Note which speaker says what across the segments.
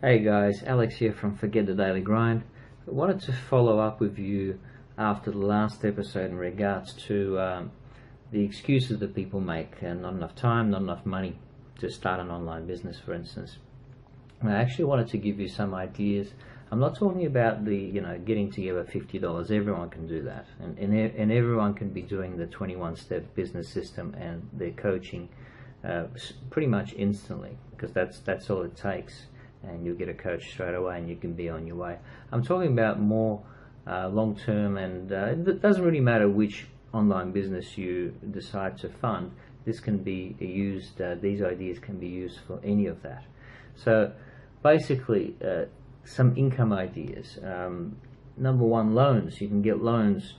Speaker 1: Hey guys, Alex here from Forget the Daily Grind. I wanted to follow up with you after the last episode in regards to the excuses that people make, and not enough time, not enough money to start an online business, for instance. And I actually wanted to give you some ideas. I'm not talking about the, getting together $50. Everyone can do that, and everyone can be doing the 21-step business system and their coaching pretty much instantly, because that's all it takes. And you'll get a coach straight away and you can be on your way. I'm talking about more long-term, and it doesn't really matter which online business you decide to fund. This can be used, these ideas can be used for any of that. So basically, some income ideas. Number one, loans. You can get loans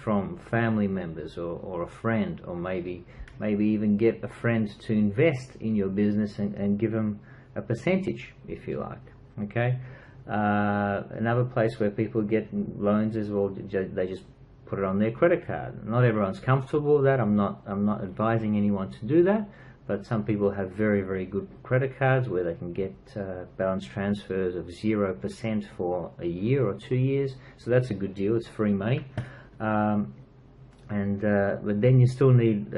Speaker 1: from family members or a friend, or maybe even get a friend to invest in your business and give them a percentage, if you like. Okay. Another place where people get loans is, well, they just put it on their credit card. Not everyone's comfortable with that. I'm not advising anyone to do that, but some people have very, very good credit cards where they can get balance transfers of 0% for a year or 2 years. So that's a good deal. It's free money. But then you still need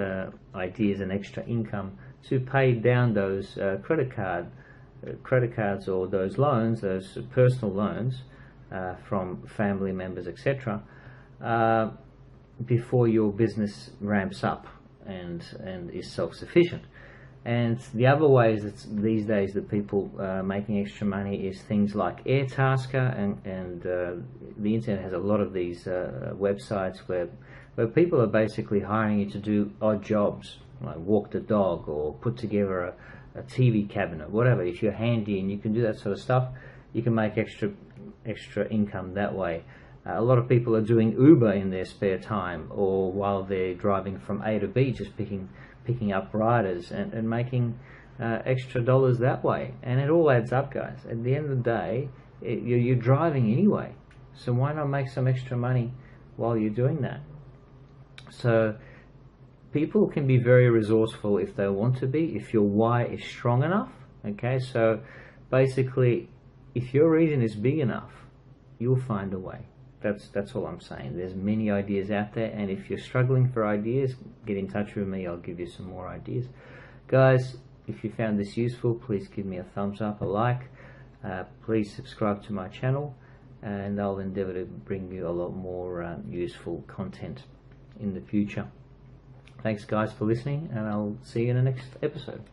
Speaker 1: ideas and extra income to pay down those credit cards or those loans, those personal loans from family members, etc., before your business ramps up and is self-sufficient. And the other ways these days that people making extra money is things like Airtasker, and the internet has a lot of these websites where people are basically hiring you to do odd jobs, like walk the dog or put together a TV cabinet, whatever. If you're handy and you can do that sort of stuff, you can make extra income that way. A lot of people are doing Uber in their spare time, or while they're driving from A to B, just picking up riders and making extra dollars that way. And it all adds up, guys. At the end of the day, you're driving anyway, so why not make some extra money while you're doing that? So people can be very resourceful if they want to be, if your why is strong enough. Okay, so basically, if your reason is big enough, you'll find a way. That's all I'm saying. There's many ideas out there, and if you're struggling for ideas, get in touch with me. I'll give you some more ideas. Guys, if you found this useful, please give me a thumbs up, a like. Please subscribe to my channel, and I'll endeavor to bring you a lot more useful content in the future. Thanks guys for listening, and I'll see you in the next episode.